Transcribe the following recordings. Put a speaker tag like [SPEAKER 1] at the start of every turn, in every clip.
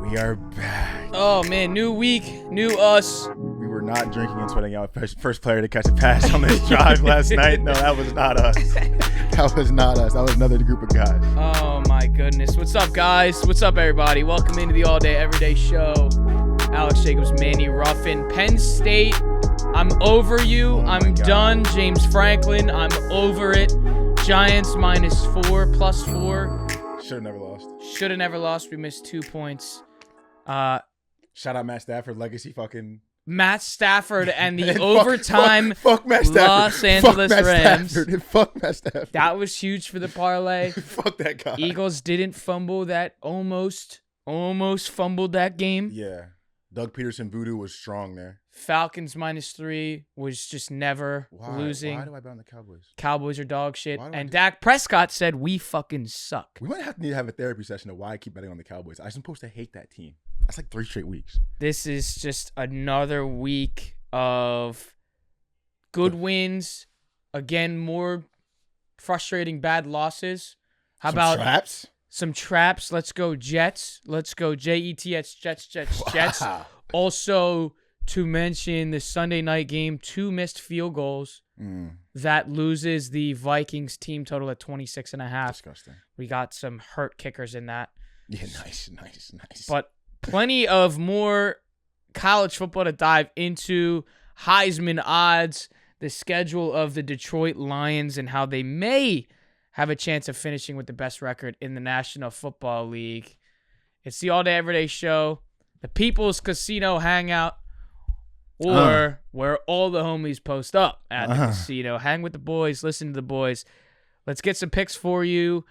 [SPEAKER 1] We are back.
[SPEAKER 2] Oh, man. New week. New us.
[SPEAKER 1] We were not drinking and sweating out. First player to catch a pass on this drive last night. No, that was not us. That was not us. That was another group of guys.
[SPEAKER 2] Oh, my goodness. What's up, guys? What's up, everybody? Welcome into the All Day Everyday Show. Alex Jacobs, Manny Ruffin. Penn State, I'm over you.
[SPEAKER 1] Oh
[SPEAKER 2] I'm done. James Franklin, I'm over it. Giants -4, +4.
[SPEAKER 1] Should have never lost.
[SPEAKER 2] Should have never lost. We missed 2 points.
[SPEAKER 1] Shout out Matt Stafford, legacy fucking.
[SPEAKER 2] Matt Stafford and the overtime
[SPEAKER 1] fuck Matt Stafford.
[SPEAKER 2] Los Angeles Rams.
[SPEAKER 1] Fuck Matt Stafford.
[SPEAKER 2] That was huge for the parlay.
[SPEAKER 1] Fuck that guy.
[SPEAKER 2] Eagles didn't fumble that. Almost fumbled that game.
[SPEAKER 1] Yeah. Doug Peterson voodoo was strong there.
[SPEAKER 2] Falcons -3 was just never losing.
[SPEAKER 1] Why do I bet on the Cowboys?
[SPEAKER 2] Cowboys are dog shit. And Dak Prescott said, we fucking suck.
[SPEAKER 1] We might need to have a therapy session of why I keep betting on the Cowboys. I'm supposed to hate that team. That's like 3 straight weeks.
[SPEAKER 2] This is just another week of good wins. Again, more frustrating bad losses. How about
[SPEAKER 1] traps?
[SPEAKER 2] Some traps. Let's go Jets. Let's go Jets, Jets. Also, to mention the Sunday night game, 2 missed field goals. That loses the Vikings team total at 26.5.
[SPEAKER 1] Disgusting.
[SPEAKER 2] We got some hurt kickers in that.
[SPEAKER 1] Yeah, nice.
[SPEAKER 2] But plenty of more college football to dive into. Heisman odds, the schedule of the Detroit Lions, and how they may have a chance of finishing with the best record in the National Football League. It's the All Day Everyday Show, the People's Casino Hangout, or where all the homies post up at the casino. Hang with the boys, listen to the boys. Let's get some picks for you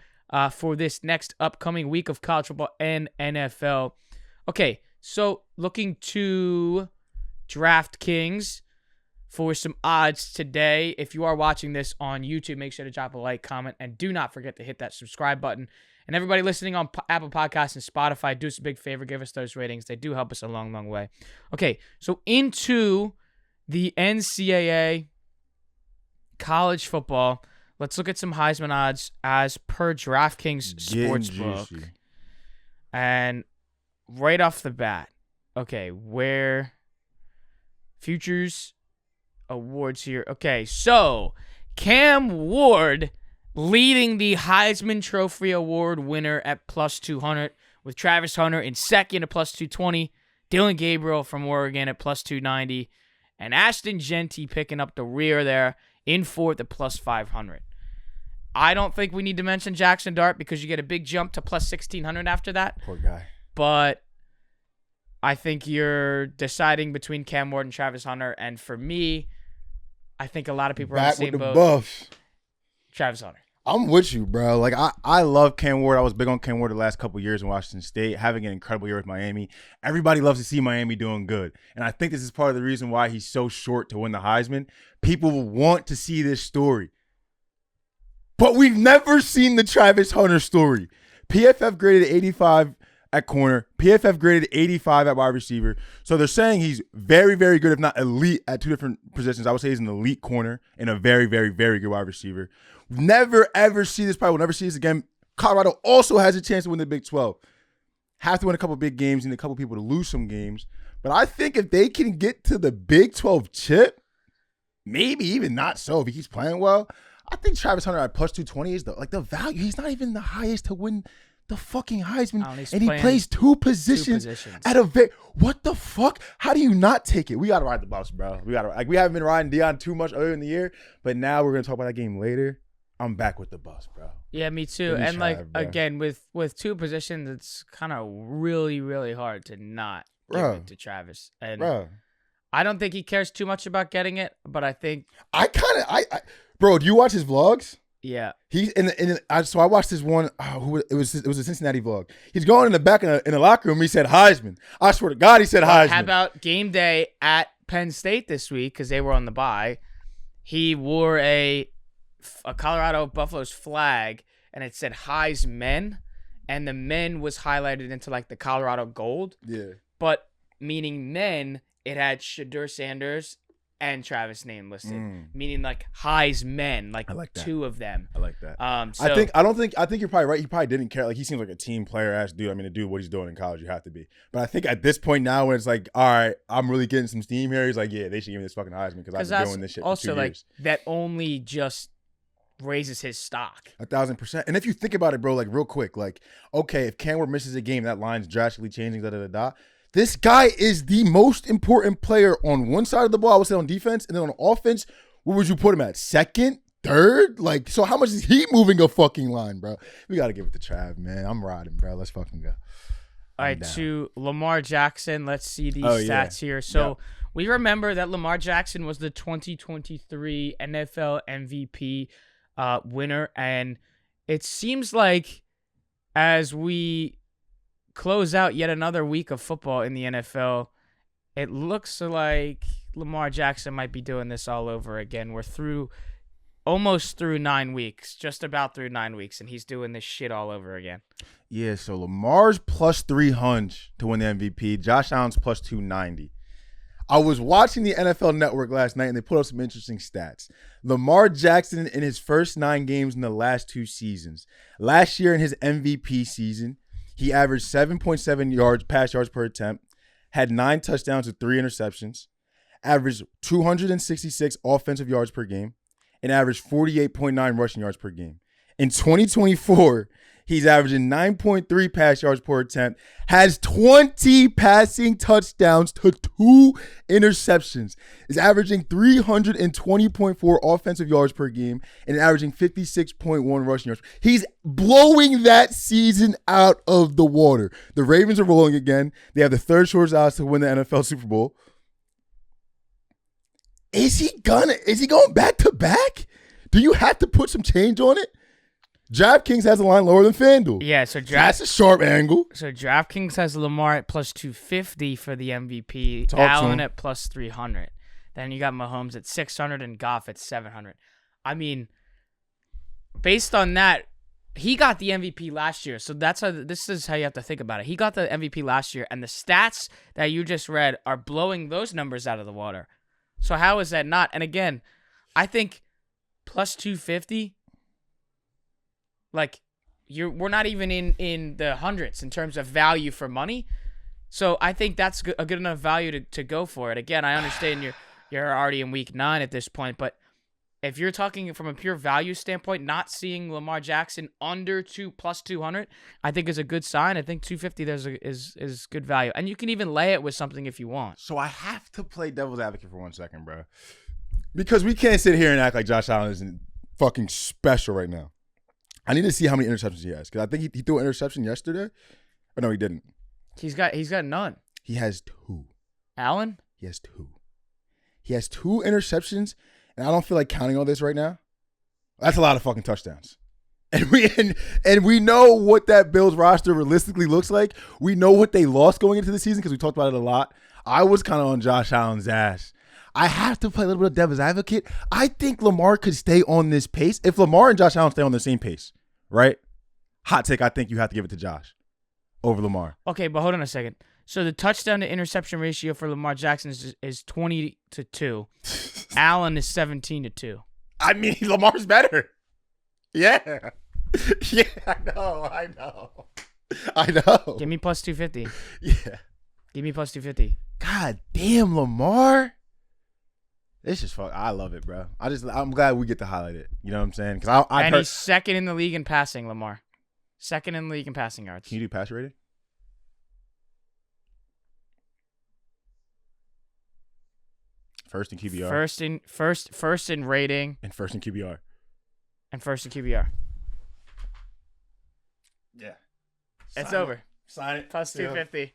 [SPEAKER 2] for this next upcoming week of college football and NFL. Okay, so looking to DraftKings for some odds today. If you are watching this on YouTube, make sure to drop a like, comment, and do not forget to hit that subscribe button. And everybody listening on Apple Podcasts and Spotify, do us a big favor. Give us those ratings. They do help us a long, long way. Okay, so into the NCAA college football. Let's look at some Heisman odds as per DraftKings Sportsbook. And right off the bat, okay, where futures awards here. Okay, so Cam Ward leading the Heisman Trophy Award winner at +200, with Travis Hunter in second at +220, Dillion Gabriel from Oregon at +290, and Ashton Genty picking up the rear there in fourth at +500. I don't think we need to mention Jackson Dart because you get a big jump to +1600 after that.
[SPEAKER 1] Poor guy.
[SPEAKER 2] But I think you're deciding between Cam Ward and Travis Hunter, and for me, I think a lot of people are on the same boat.
[SPEAKER 1] Buffs.
[SPEAKER 2] Travis Hunter.
[SPEAKER 1] I'm with you, bro. Like, I love Cam Ward. I was big on Cam Ward the last couple of years in Washington State, having an incredible year with Miami. Everybody loves to see Miami doing good. And I think this is part of the reason why he's so short to win the Heisman. People want to see this story. But we've never seen the Travis Hunter story. PFF graded 85 at corner. PFF graded 85 at wide receiver. So they're saying he's very, very good, if not elite, at 2 different positions. I would say he's an elite corner and a very, very, very good wide receiver. Never, ever see this. Probably will never see this again. Colorado also has a chance to win the Big 12. Have to win a couple big games and a couple people to lose some games. But I think if they can get to the Big 12 chip, maybe even not so if he keeps playing well, I think Travis Hunter at +220 is the value. He's not even the highest to win the fucking Heisman, and he plays two positions at a what the fuck? How do you not take it? We gotta ride the bus, bro. We haven't been riding Deion too much earlier in the year, but now we're gonna talk about that game later. I'm back with the bus, bro.
[SPEAKER 2] Yeah, me too. And again, with 2 positions, it's kind of really, really hard to not give it to Travis. And I don't think he cares too much about getting it, but I think
[SPEAKER 1] bro, do you watch his vlogs?
[SPEAKER 2] Yeah.
[SPEAKER 1] So I watched this one. It was a Cincinnati vlog. He's going in the back in the locker room. He said Heisman. I swear to God, he said Heisman.
[SPEAKER 2] How about game day at Penn State this week because they were on the bye? He wore a Colorado Buffaloes flag and it said Heisman, and the men was highlighted into like the Colorado gold.
[SPEAKER 1] Yeah.
[SPEAKER 2] But meaning men, it had Shedeur Sanders and Travis name listed, meaning like Heisman, like,
[SPEAKER 1] I like that.
[SPEAKER 2] two of them.
[SPEAKER 1] I like that.
[SPEAKER 2] So
[SPEAKER 1] I think you're probably right. He probably didn't care. Like, he seems like a team player ass dude. I mean, to do what he's doing in college, you have to be. But I think at this point now, when it's like, all right, I'm really getting some steam here. He's like, yeah, they should give me this fucking Heisman because I've been doing this shit for 2 years.
[SPEAKER 2] Also, like, that only just raises his stock
[SPEAKER 1] 1,000%. And if you think about it, bro, like, real quick, like, okay, if Cam Ward misses a game, that line's drastically changing. Da da da da. This guy is the most important player on one side of the ball, I would say, on defense, and then on offense, where would you put him at? Second? Third? Like, so how much is he moving a fucking line, bro? We got to give it to Trav, man. I'm riding, bro. Let's fucking go.
[SPEAKER 2] All right, to Lamar Jackson, let's see these stats here. So we remember that Lamar Jackson was the 2023 NFL MVP winner, and it seems like as we close out yet another week of football in the NFL, it looks like Lamar Jackson might be doing this all over again. We're almost through 9 weeks, just about through 9 weeks, and he's doing this shit all over again.
[SPEAKER 1] Yeah, so Lamar's plus 300 to win the MVP. Josh Allen's plus 290. I was watching the NFL Network last night, and they put up some interesting stats. Lamar Jackson in his first 9 games in the last 2 seasons. Last year in his MVP season, he averaged 7.7 pass yards per attempt, had 9 touchdowns with 3 interceptions, averaged 266 offensive yards per game, and averaged 48.9 rushing yards per game. In 2024, he's averaging 9.3 pass yards per attempt, has 20 passing touchdowns to 2 interceptions, is averaging 320.4 offensive yards per game, and averaging 56.1 rushing yards. He's blowing that season out of the water. The Ravens are rolling again. They have the 3rd shortest odds to win the NFL Super Bowl. Is he going back to back? Do you have to put some change on it? DraftKings has a line lower than FanDuel.
[SPEAKER 2] Yeah, so
[SPEAKER 1] that's a sharp angle.
[SPEAKER 2] So DraftKings has Lamar at plus 250 for the MVP, Allen at plus 300. Then you got Mahomes at 600 and Goff at 700. I mean, based on that, he got the MVP last year. So this is how you have to think about it. He got the MVP last year, and the stats that you just read are blowing those numbers out of the water. So how is that not? And again, I think plus 250. Like, we're not even in the hundreds in terms of value for money. So I think that's a good enough value to go for it. Again, I understand you're already in week 9 at this point, but if you're talking from a pure value standpoint, not seeing Lamar Jackson under plus 200, I think is a good sign. I think 250 is good value. And you can even lay it with something if you want.
[SPEAKER 1] So I have to play devil's advocate for 1 second, bro. Because we can't sit here and act like Josh Allen isn't fucking special right now. I need to see how many interceptions he has, because I think he threw an interception yesterday. Or no, he didn't.
[SPEAKER 2] He's got none.
[SPEAKER 1] He has 2.
[SPEAKER 2] Allen?
[SPEAKER 1] He has 2. He has 2 interceptions, and I don't feel like counting all this right now. That's a lot of fucking touchdowns. And we know what that Bills roster realistically looks like. We know what they lost going into the season because we talked about it a lot. I was kind of on Josh Allen's ass. I have to play a little bit of devil's advocate. I think Lamar could stay on this pace. If Lamar and Josh Allen stay on the same pace, right? Hot take, I think you have to give it to Josh over Lamar.
[SPEAKER 2] Okay, but hold on a second. So the touchdown to interception ratio for Lamar Jackson is 20-2. Allen is 17-2.
[SPEAKER 1] I mean, Lamar's better. Yeah. Yeah, I know.
[SPEAKER 2] Give me plus 250.
[SPEAKER 1] Yeah.
[SPEAKER 2] Give me plus 250.
[SPEAKER 1] God damn, Lamar. It's just fuck. I love it, bro. I'm glad we get to highlight it. You know what I'm saying? Because
[SPEAKER 2] he's second in the league in passing, Lamar. Second in the league in passing yards.
[SPEAKER 1] Can you do pass rating? First in QBR.
[SPEAKER 2] First in rating.
[SPEAKER 1] And first in QBR.
[SPEAKER 2] And first in QBR.
[SPEAKER 1] Yeah.
[SPEAKER 2] It's over.
[SPEAKER 1] Sign it.
[SPEAKER 2] Plus 250.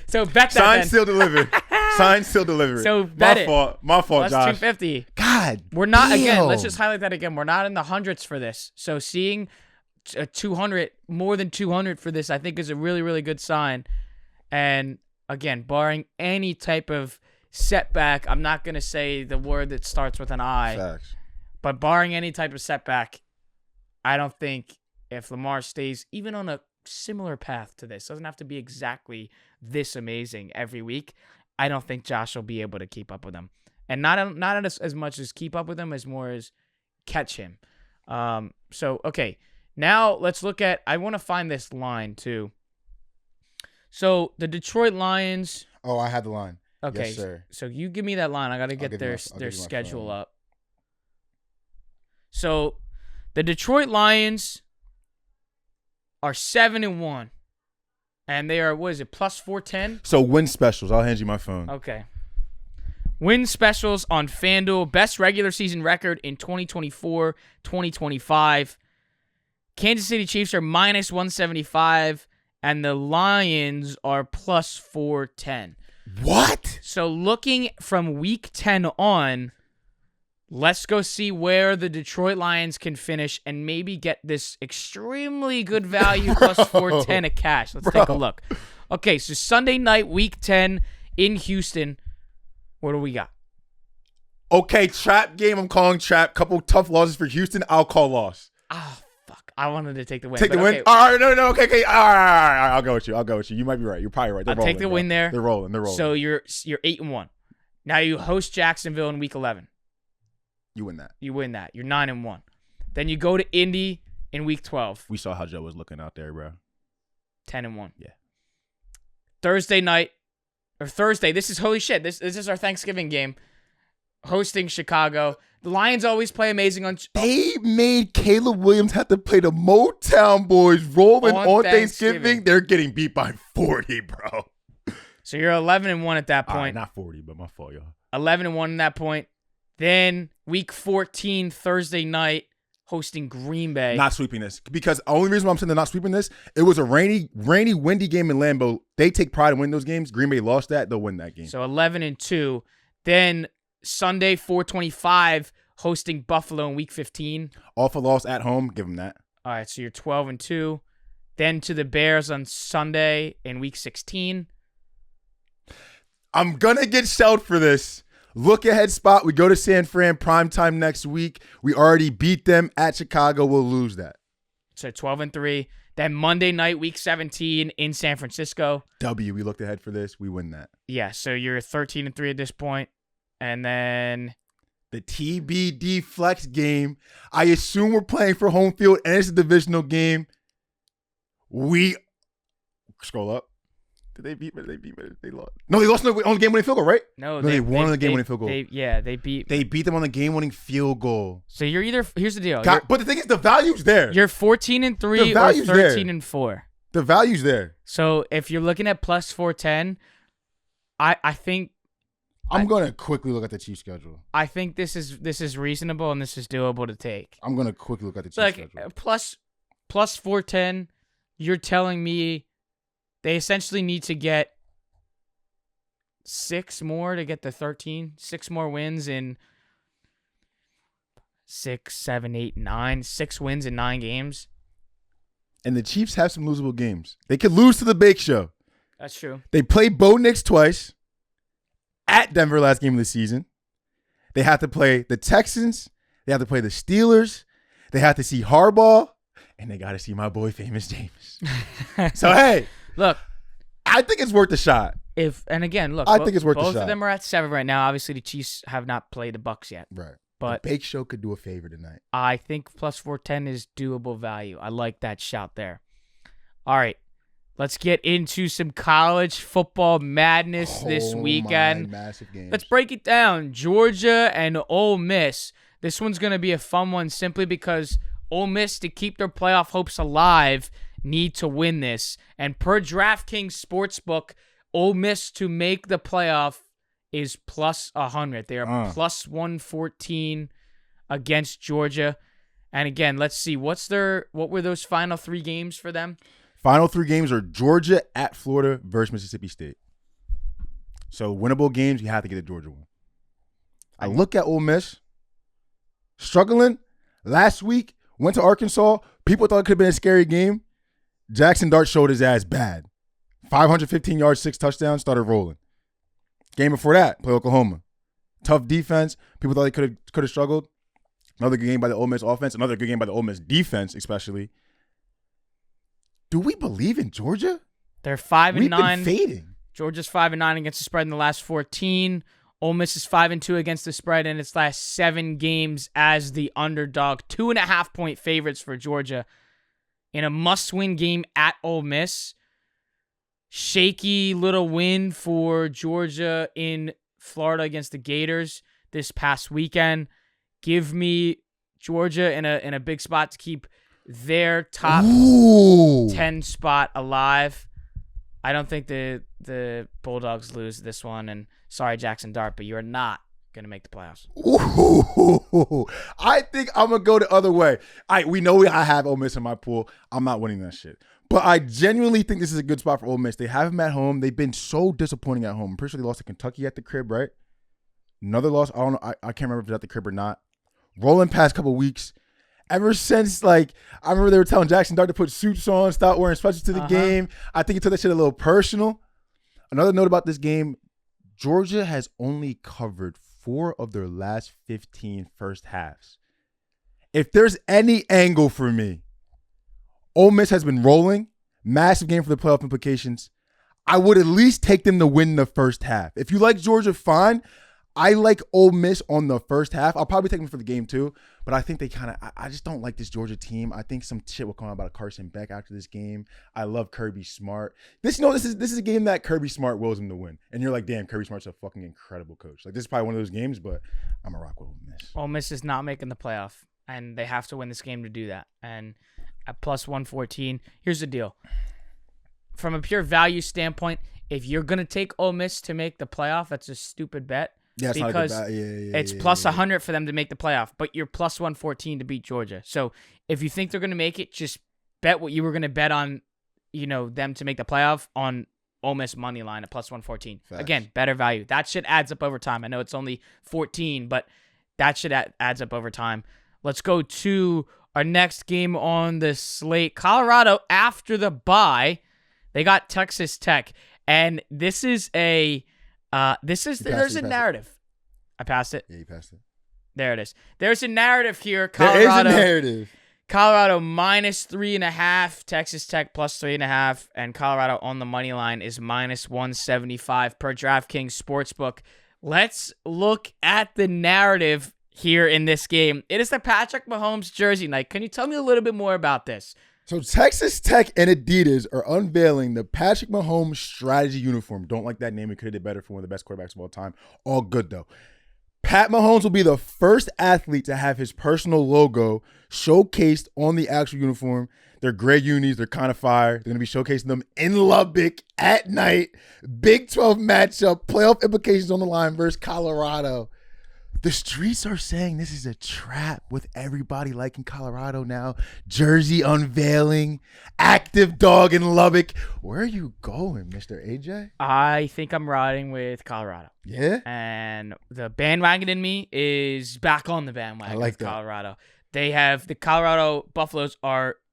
[SPEAKER 2] So bet that.
[SPEAKER 1] Sign, still delivered. Sign, still delivered.
[SPEAKER 2] So bet it.
[SPEAKER 1] My fault,
[SPEAKER 2] plus
[SPEAKER 1] Josh.
[SPEAKER 2] 250.
[SPEAKER 1] God.
[SPEAKER 2] We're not,
[SPEAKER 1] damn.
[SPEAKER 2] again, let's just highlight that again. We're not in the hundreds for this. So seeing 200, more than 200 for this, I think is a really, really good sign. And again, barring any type of setback, I'm not going to say the word that starts with an I.
[SPEAKER 1] Facts.
[SPEAKER 2] But barring any type of setback, I don't think if Lamar stays even on a similar path to this, doesn't have to be exactly this amazing every week, I don't think Josh will be able to keep up with him. and not as much as keep up with him as more as catch him. So okay, now let's look at. I want to find this line too. So the Detroit Lions.
[SPEAKER 1] Oh, I had the line.
[SPEAKER 2] Okay,
[SPEAKER 1] yes, sir.
[SPEAKER 2] So you give me that line. I got to get their schedule up. So the Detroit Lions are 7-1, and they are, what is it, plus 410?
[SPEAKER 1] So win specials. I'll hand you my phone.
[SPEAKER 2] Okay. Win specials on FanDuel. Best regular season record in 2024, 2025. Kansas City Chiefs are minus 175, and the Lions are plus 410.
[SPEAKER 1] What?
[SPEAKER 2] So looking from week 10 on, let's go see where the Detroit Lions can finish and maybe get this extremely good value plus 410 of cash. Let's take a look. Okay, so Sunday night, week 10 in Houston. What do we got?
[SPEAKER 1] Okay, trap game. I'm calling trap. Couple tough losses for Houston. I'll call loss.
[SPEAKER 2] Ah, fuck. I wanted to take the win.
[SPEAKER 1] Take the win?
[SPEAKER 2] Okay.
[SPEAKER 1] All right, no. Okay. All right. I'll go with you. You might be right. You're probably right.
[SPEAKER 2] I'll take the win there.
[SPEAKER 1] They're rolling.
[SPEAKER 2] So you're 8-1. Now you host Jacksonville in week 11.
[SPEAKER 1] You win that.
[SPEAKER 2] You're 9-1. Then you go to Indy in week 12.
[SPEAKER 1] We saw how Joe was looking out there, bro.
[SPEAKER 2] 10-1.
[SPEAKER 1] Yeah.
[SPEAKER 2] Thursday, this is holy shit. This is our Thanksgiving game. Hosting Chicago. The Lions always play amazing on.
[SPEAKER 1] They made Caleb Williams have to play the Motown Boys rolling on Thanksgiving. They're getting beat by 40, bro.
[SPEAKER 2] So you're 11-1 at that point.
[SPEAKER 1] Not 40, but my fault, y'all.
[SPEAKER 2] 11-1 at that point. Then week 14, Thursday night, hosting Green Bay.
[SPEAKER 1] Not sweeping this. Because the only reason why I'm saying they're not sweeping this, it was a rainy, windy game in Lambeau. They take pride in winning those games. Green Bay lost that. They'll win that game.
[SPEAKER 2] So 11-2. Then Sunday, 4/25, hosting Buffalo in week 15.
[SPEAKER 1] Off a loss at home. Give them that.
[SPEAKER 2] All right, so you're 12-2. Then to the Bears on Sunday in week 16.
[SPEAKER 1] I'm going to get shelled for this. Look ahead spot. We go to San Fran primetime next week. We already beat them at Chicago. We'll lose that.
[SPEAKER 2] So 12-3. Then Monday night, week 17 in San Francisco.
[SPEAKER 1] We looked ahead for this. We win that.
[SPEAKER 2] Yeah, so you're 13-3 at this point. And then
[SPEAKER 1] the TBD flex game. I assume we're playing for home field and it's a divisional game. We scroll up. Did they beat me? They lost. No, they lost on the game-winning field goal, right?
[SPEAKER 2] No,
[SPEAKER 1] they won on the game-winning field goal.
[SPEAKER 2] They
[SPEAKER 1] beat them on the game-winning field goal.
[SPEAKER 2] So you're either here's the deal.
[SPEAKER 1] But the thing is, the value's there.
[SPEAKER 2] You're 14-3 or 13-4.
[SPEAKER 1] The value's there.
[SPEAKER 2] So if you're looking at plus 410, I think
[SPEAKER 1] I'm gonna quickly look at the Chiefs schedule.
[SPEAKER 2] I think this is reasonable and this is doable to take.
[SPEAKER 1] I'm gonna quickly look at the Chiefs schedule.
[SPEAKER 2] Plus 410, you're telling me they essentially need to get 6 more to get the 13. 6 more wins in 6, 7, 8, 9. 6 wins in 9 games.
[SPEAKER 1] And the Chiefs have some losable games. They could lose to the Bake Show.
[SPEAKER 2] That's true.
[SPEAKER 1] They played Bo Nix twice at Denver last game of the season. They have to play the Texans. They have to play the Steelers. They have to see Harbaugh. And they got to see my boy, Famous James. So, hey.
[SPEAKER 2] Look,
[SPEAKER 1] I think it's worth a shot.
[SPEAKER 2] I think it's worth a shot. Both of them are at 7 right now. Obviously, the Chiefs have not played the Bucs yet.
[SPEAKER 1] Right.
[SPEAKER 2] But
[SPEAKER 1] the Bake Show could do a favor tonight.
[SPEAKER 2] I think plus 410 is doable value. I like that shout there. All right. Let's get into some college football madness this weekend.
[SPEAKER 1] Massive games.
[SPEAKER 2] Let's break it down. Georgia and Ole Miss. This one's going to be a fun one simply because Ole Miss, to keep their playoff hopes alive, need to win this. And per DraftKings Sportsbook, Ole Miss to make the playoff is plus 100. They are plus 114 against Georgia. And again, let's see. What were those final 3 games for them?
[SPEAKER 1] Final 3 games are Georgia at Florida versus Mississippi State. So winnable games, you have to get a Georgia one. I look at Ole Miss struggling. Last week, went to Arkansas. People thought it could have been a scary game. Jackson Dart showed his ass bad. 515 yards, 6 touchdowns, started rolling. Game before that, play Oklahoma. Tough defense. People thought they could have struggled. Another good game by the Ole Miss offense. Another good game by the Ole Miss defense, especially. Do we believe in Georgia?
[SPEAKER 2] They're 5-9.
[SPEAKER 1] We've been fading.
[SPEAKER 2] Georgia's 5-9 against the spread in the last 14. Ole Miss is 5-2 against the spread in its last 7 games as the underdog. 2.5-point favorites for Georgia in a must-win game at Ole Miss. Shaky little win for Georgia in Florida against the Gators this past weekend. Give me Georgia in a big spot to keep their top 10 spot alive. I don't think the Bulldogs lose this one. And sorry, Jackson Dart, but you're not going to make the playoffs.
[SPEAKER 1] Ooh, I think I'm going to go the other way. We know I have Ole Miss in my pool. I'm not winning that shit. But I genuinely think this is a good spot for Ole Miss. They have them at home. They've been so disappointing at home. I'm pretty sure they lost to Kentucky at the crib, right? Another loss. I don't know. I can't remember if it's at the crib or not. Rolling past couple weeks. Ever since, I remember they were telling Jackson Dart to put suits on, stop wearing sweatshirts to the game. I think he took that shit a little personal. Another note about this game, Georgia has only covered 4 of their last 15 first halves. If there's any angle for me, Ole Miss has been rolling. Massive game for the playoff implications. I would at least take them to win the first half. If you like Georgia, fine. I like Ole Miss on the first half. I'll probably take them for the game too, but I think they I just don't like this Georgia team. I think some shit will come out about Carson Beck after this game. I love Kirby Smart. This is a game that Kirby Smart wills him to win. And you're like, damn, Kirby Smart's a fucking incredible coach. This is probably one of those games, but I'm a rock with Ole Miss.
[SPEAKER 2] Ole Miss is not making the playoff, and they have to win this game to do that. And at plus 114, here's the deal. From a pure value standpoint, if you're going to take Ole Miss to make the playoff, that's a stupid bet.
[SPEAKER 1] Yeah,
[SPEAKER 2] because it's plus 100 for them to make the playoff, but you're plus 114 to beat Georgia. So if you think they're going to make it, just bet what you were going to bet on, them to make the playoff on Ole Miss money line at plus 114.
[SPEAKER 1] Facts.
[SPEAKER 2] Again, better value. That shit adds up over time. I know it's only 14, but that shit adds up over time. Let's go to our next game on the slate. Colorado, after the bye, they got Texas Tech, and this is there's a narrative. I passed it.
[SPEAKER 1] Yeah, you passed it.
[SPEAKER 2] There it is. There's a narrative here.
[SPEAKER 1] There is a narrative.
[SPEAKER 2] Colorado minus 3.5, Texas Tech plus 3.5, and Colorado on the money line is minus 175 per DraftKings Sportsbook. Let's look at the narrative here in this game. It is the Patrick Mahomes jersey night. Can you tell me a little bit more about this?
[SPEAKER 1] So Texas Tech and Adidas are unveiling the Patrick Mahomes strategy uniform. Don't like that name. We could have did better for one of the best quarterbacks of all time. All good, though. Pat Mahomes will be the first athlete to have his personal logo showcased on the actual uniform. They're gray unis. They're kind of fire. They're going to be showcasing them in Lubbock at night. Big 12 matchup. Playoff implications on the line versus Colorado. The streets are saying this is a trap with everybody liking Colorado now. Jersey unveiling. Active dog in Lubbock. Where are you going, Mr. AJ?
[SPEAKER 2] I think I'm riding with Colorado.
[SPEAKER 1] Yeah?
[SPEAKER 2] And the bandwagon in me is back on the bandwagon.
[SPEAKER 1] I like
[SPEAKER 2] with Colorado. They have the Colorado Buffaloes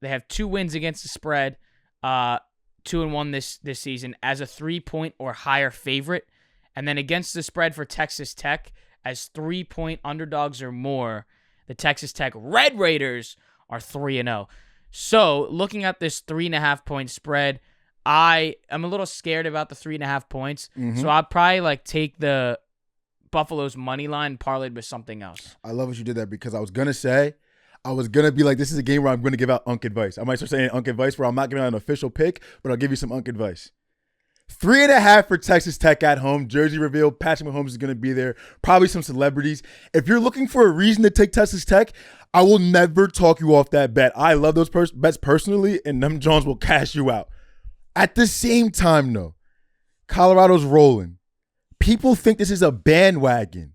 [SPEAKER 2] they have 2 wins against the spread, 2-1 this season as a 3-point or higher favorite. And then against the spread for Texas Tech, as 3-point underdogs or more, the Texas Tech Red Raiders are 3-0. So looking at this 3.5-point spread, I am a little scared about the 3.5 points.
[SPEAKER 1] Mm-hmm.
[SPEAKER 2] So I'll probably take the Buffalo's money line parlayed with something else.
[SPEAKER 1] I love what you did there because I was going to be like, this is a game where I'm going to give out unk advice. I might start saying unk advice where I'm not giving out an official pick, but I'll give you some unk advice. 3.5 for Texas Tech at home. Jersey reveal. Patrick Mahomes is going to be there. Probably some celebrities. If you're looking for a reason to take Texas Tech, I will never talk you off that bet. I love those bets personally, and them Jones will cash you out. At the same time, though, Colorado's rolling. People think this is a bandwagon.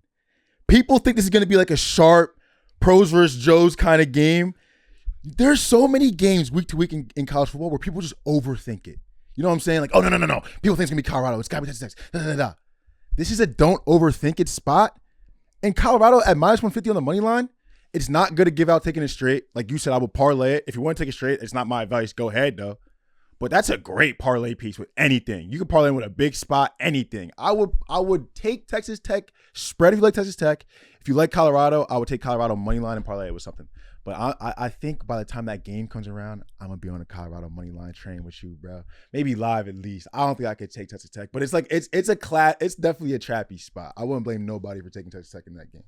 [SPEAKER 1] People think this is going to be like a sharp pros versus Joes kind of game. There's so many games week to week in college football where people just overthink it. You know what I'm saying? Like, oh, no. People think it's going to be Colorado. It's got to be Texas Tech. This is a don't overthink it spot. And Colorado at minus 150 on the money line, it's not good to give out taking it straight. Like you said, I will parlay it. If you want to take it straight, it's not my advice. Go ahead, though. But that's a great parlay piece with anything. You can parlay with a big spot, anything. I would take Texas Tech spread if you like Texas Tech. If you like Colorado, I would take Colorado money line and parlay it with something. But I think by the time that game comes around, I'm gonna be on a Colorado money line train with you, bro. Maybe live at least. I don't think I could take Texas Tech, but it's like it's it's definitely a trappy spot. I wouldn't blame nobody for taking Texas Tech in that game.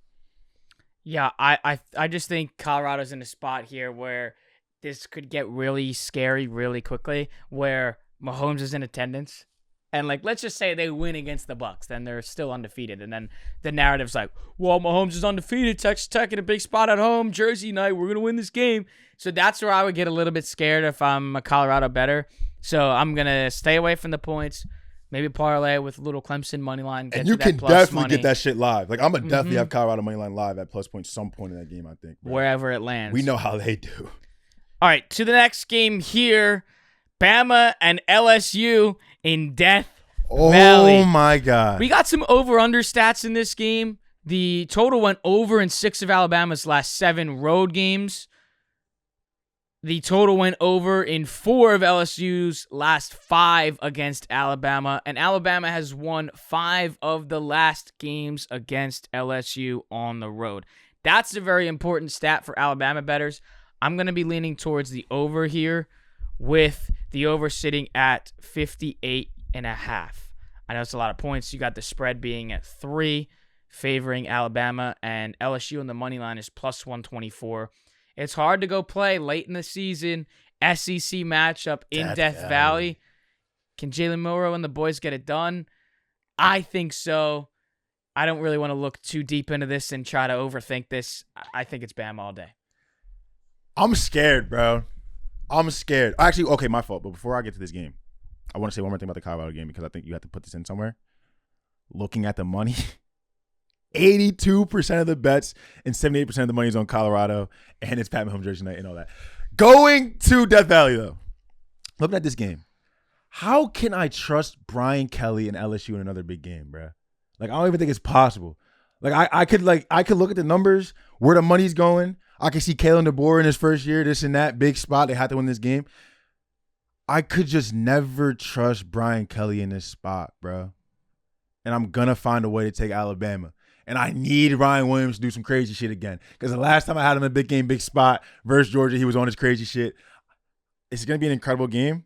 [SPEAKER 2] Yeah, I just think Colorado's in a spot here where this could get really scary really quickly, where Mahomes is in attendance. And, like, let's just say they win against the Bucs, then they're still undefeated. And then the narrative's like, well, Mahomes is undefeated, Texas Tech in a big spot at home, Jersey night, we're going to win this game. So that's where I would get a little bit scared if I'm a Colorado bettor. So I'm going to stay away from the points, maybe parlay with a little Clemson money line.
[SPEAKER 1] And you can definitely get that shit live. Like, I'm going to definitely have Colorado money line live at plus points some point in that game, I think. Bro.
[SPEAKER 2] Wherever it lands.
[SPEAKER 1] We know how they do.
[SPEAKER 2] All right, to the next game here. Bama and LSU in Death Valley.
[SPEAKER 1] Oh, my God.
[SPEAKER 2] We got some over-under stats in this game. The total went over in 6 of Alabama's last 7 road games. The total went over in 4 of LSU's last 5 against Alabama. And Alabama has won 5 of the last games against LSU on the road. That's a very important stat for Alabama bettors. I'm going to be leaning towards the over here, with the over sitting at 58.5. I know it's a lot of points. You got the spread being at 3, favoring Alabama, and LSU on the money line is plus 124. It's hard to go play late in the season, SEC matchup in Death Valley. Can Jalen Milroe and the boys get it done? I think so. I don't really want to look too deep into this and try to overthink this. I think it's Bama all day.
[SPEAKER 1] I'm scared, bro. I'm scared. Actually, okay, my fault. But before I get to this game, I want to say one more thing about the Colorado game because I think you have to put this in somewhere. Looking at the money, 82% of the bets and 78% of the money is on Colorado, and it's Pat Mahomes jersey night and all that. Going to Death Valley, though. Looking at this game, how can I trust Brian Kelly and LSU in another big game, bro? Like, I don't even think it's possible. Like, I could look at the numbers, where the money's going. I can see Kalen DeBoer in his first year, this and that, big spot. They had to win this game. I could just never trust Brian Kelly in this spot, bro. And I'm going to find a way to take Alabama. And I need Ryan Williams to do some crazy shit again. Because the last time I had him in a big game, big spot versus Georgia, he was on his crazy shit. It's going to be an incredible game.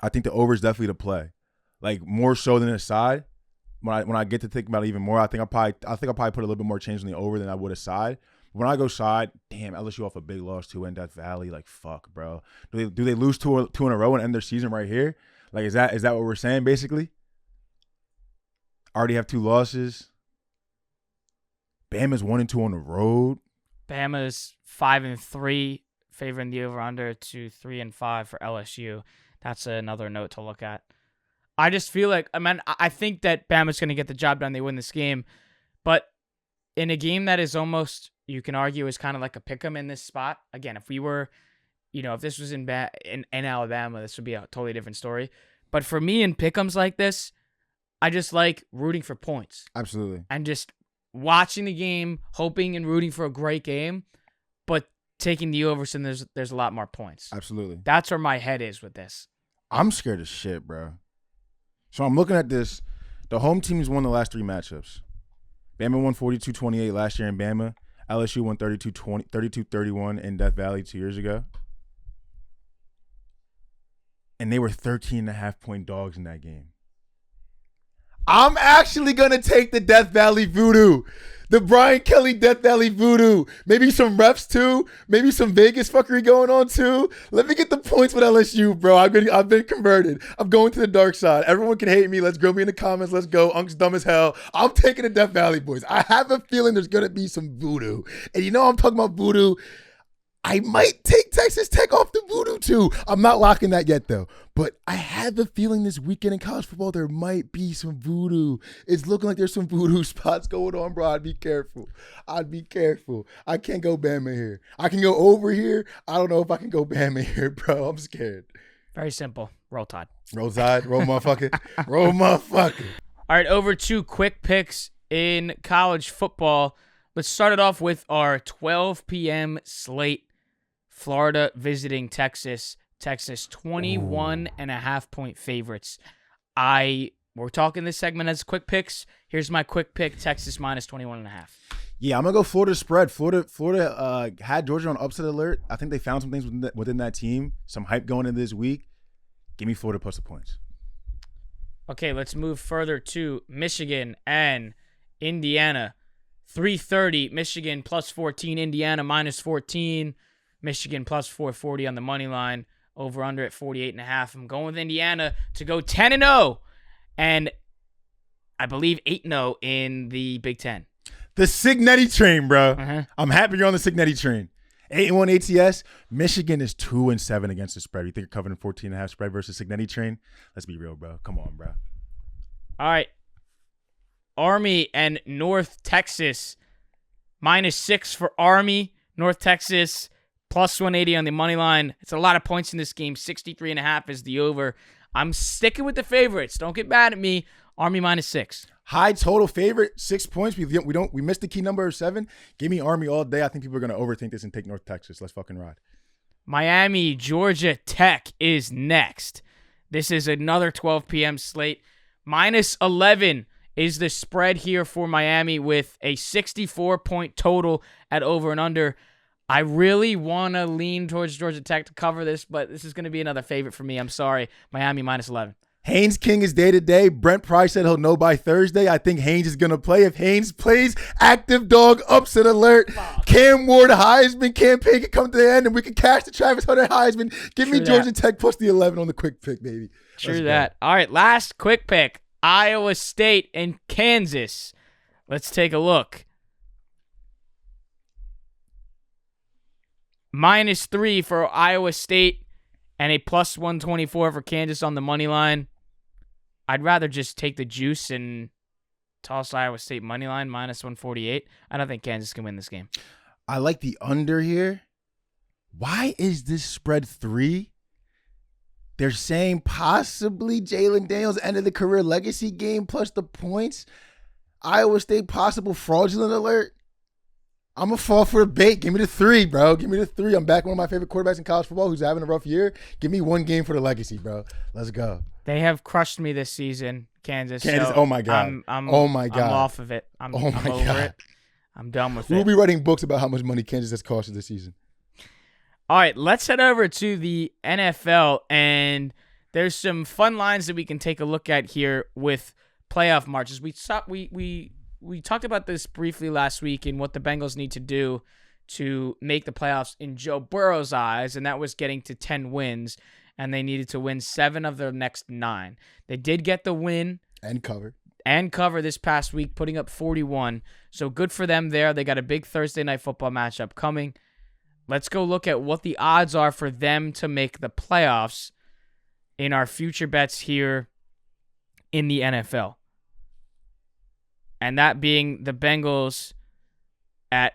[SPEAKER 1] I think the over is definitely the play. Like, more so than a side. When I get to think about it even more, I think I'll probably put a little bit more change on the over than I would a side. When I go side, damn, LSU off a big loss too in Death Valley. Like, fuck, bro. Do they lose two in a row and end their season right here? Like, is that what we're saying, basically? Already have 2 losses. Bama's 1-2 on the road.
[SPEAKER 2] Bama's 5-3, favoring the over-under, to 3-5 for LSU. That's another note to look at. I just feel like, I think that Bama's going to get the job done. They win this game. But in a game that is almost, you can argue, is kind of like a pick'em in this spot. Again, if we were, if this was in Alabama, this would be a totally different story. But for me, in pick'ems like this, I just like rooting for points.
[SPEAKER 1] Absolutely.
[SPEAKER 2] And just watching the game, hoping and rooting for a great game, but taking the over, so there's a lot more points.
[SPEAKER 1] Absolutely.
[SPEAKER 2] That's where my head is with this.
[SPEAKER 1] I'm scared as shit, bro. So I'm looking at this. The home teams won the last 3 matchups. Bama won 42-28 last year in Bama. LSU won 32-31 in Death Valley 2 years ago. And they were 13.5-point dogs in that game. I'm actually going to take the Death Valley voodoo. The Brian Kelly Death Valley voodoo. Maybe some reps too. Maybe some Vegas fuckery going on too. Let me get the points with LSU, bro. I've been converted. I'm going to the dark side. Everyone can hate me. Let's grill me in the comments. Let's go. Unc's dumb as hell. I'm taking the Death Valley boys. I have a feeling there's going to be some voodoo. And I'm talking about voodoo. I might take Texas Tech off the voodoo too. I'm not locking that yet though. But I have a feeling this weekend in college football there might be some voodoo. It's looking like there's some voodoo spots going on, bro. I'd be careful. I can't go Bama here. I can go over here. I don't know if I can go Bama here, bro. I'm scared.
[SPEAKER 2] Very simple. Roll Tide.
[SPEAKER 1] Roll Tide. Roll motherfucker. Roll motherfucker.
[SPEAKER 2] All right, over 2 quick picks in college football. Let's start it off with our 12 p.m. slate. Florida visiting Texas. Texas 21.5-point favorites. We're talking this segment as quick picks. Here's my quick pick. Texas minus 21.5.
[SPEAKER 1] Yeah, I'm gonna go Florida spread. Florida had Georgia on upset alert. I think they found some things within that team. Some hype going into this week. Give me Florida plus the points.
[SPEAKER 2] Okay, let's move further to Michigan and Indiana. 330, Michigan plus 14, Indiana minus 14. Michigan plus 440 on the money line. Over under at 48.5. I'm going with Indiana to go 10-0. And I believe 8-0 in the Big Ten.
[SPEAKER 1] The Cignetti train, bro.
[SPEAKER 2] Uh-huh.
[SPEAKER 1] I'm happy you're on the Cignetti train. 8-1 ATS. Michigan is 2-7 against the spread. You think you're covering 14.5 spread versus Cignetti train? Let's be real, bro. Come on, bro.
[SPEAKER 2] All right. Army and North Texas. -6 for Army. North Texas plus 180 on the money line. It's a lot of points in this game. 63.5 is the over. I'm sticking with the favorites. Don't get mad at me. Army -6.
[SPEAKER 1] High total favorite, 6 points. We missed the key number of 7. Give me Army all day. I think people are gonna overthink this and take North Texas. Let's fucking ride.
[SPEAKER 2] Miami, Georgia Tech is next. This is another 12 p.m. slate. -11 is the spread here for Miami with a 64-point total at over and under. I really want to lean towards Georgia Tech to cover this, but this is going to be another favorite for me. I'm sorry. Miami -11.
[SPEAKER 1] Haynes King is day-to-day. Brent Price said he'll know by Thursday. I think Haynes is going to play. If Haynes plays, active dog, upset alert. Cam Ward Heisman campaign can come to the end, and we can cash the Travis Hunter Heisman. Give me Georgia Tech plus the 11 on the quick pick, baby.
[SPEAKER 2] True that. All right, last quick pick. Iowa State and Kansas. Let's take a look. -3 for Iowa State and a plus 124 for Kansas on the money line. I'd rather just take the juice and toss Iowa State money line -148. I don't think Kansas can win this game.
[SPEAKER 1] I like the under here. Why is this spread 3? They're saying possibly Jalen Daniels end of the career legacy game plus the points. Iowa State possible fraudulent alert. I'm going to fall for a bait. Give me the 3, bro. Give me the 3. I'm back one of my favorite quarterbacks in college football who's having a rough year. Give me one game for the legacy, bro. Let's go.
[SPEAKER 2] They have crushed me this season, Kansas.
[SPEAKER 1] So oh, my God.
[SPEAKER 2] Oh, my God. I'm off of it. I'm over it. I'm done with it.
[SPEAKER 1] We'll be writing books about how much money Kansas has cost us this season.
[SPEAKER 2] All right, let's head over to the NFL, and there's some fun lines that we can take a look at here with playoff marches. We talked about this briefly last week and what the Bengals need to do to make the playoffs in Joe Burrow's eyes, and that was getting to 10 wins, and they needed to win 7 of their next 9. They did get the win.
[SPEAKER 1] And cover
[SPEAKER 2] this past week, putting up 41. So good for them there. They got a big Thursday night football matchup coming. Let's go look at what the odds are for them to make the playoffs in our future bets here in the NFL. And that being the Bengals at,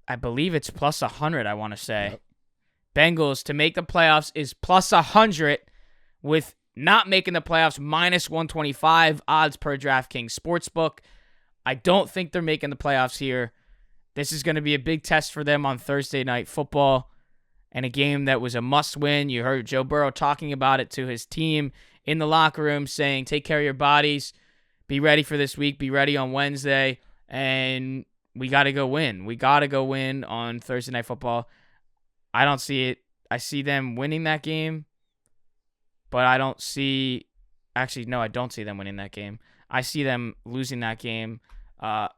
[SPEAKER 2] I believe it's plus 100, I want to say. Yep. Bengals to make the playoffs is plus 100 with not making the playoffs -125 odds per DraftKings Sportsbook. I don't think they're making the playoffs here. This is going to be a big test for them on Thursday Night Football and a game that was a must-win. You heard Joe Burrow talking about it to his team in the locker room, saying, take care of your bodies, be ready for this week, be ready on Wednesday, and we got to go win. We got to go win on Thursday Night Football. I don't see it. I see them winning that game, but I don't see – actually, no, I don't see them winning that game. I see them losing that game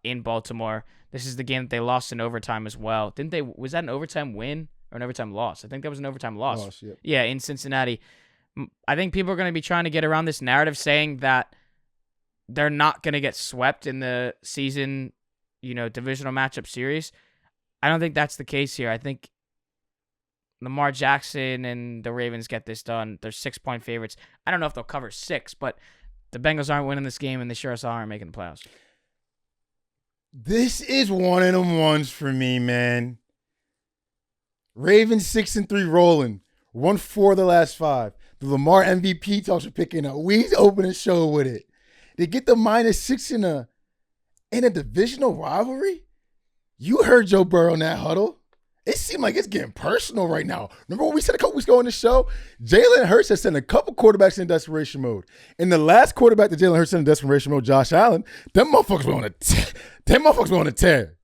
[SPEAKER 2] in Baltimore. This is the game that they lost in overtime as well. Didn't they? Was that an overtime win or an overtime loss? I think that was an overtime loss.
[SPEAKER 1] Yep.
[SPEAKER 2] Yeah, in Cincinnati. I think people are going to be trying to get around this narrative saying that they're not going to get swept in the season, divisional matchup series. I don't think that's the case here. I think Lamar Jackson and the Ravens get this done. They're 6-point favorites. I don't know if they'll cover 6, but the Bengals aren't winning this game, and they sure as hell aren't making the playoffs.
[SPEAKER 1] This is one of them ones for me, man. Ravens 6-3 rolling. Won 4 of the last 5. The Lamar MVP talks are picking up. We open the show with it. They get the -6 in a divisional rivalry. You heard Joe Burrow in that huddle. It seemed like it's getting personal right now. Remember what we said a couple weeks ago on the show? Jalen Hurts has sent a couple quarterbacks in desperation mode. And the last quarterback that Jalen Hurts sent in desperation mode, Josh Allen, them motherfuckers were on a tear.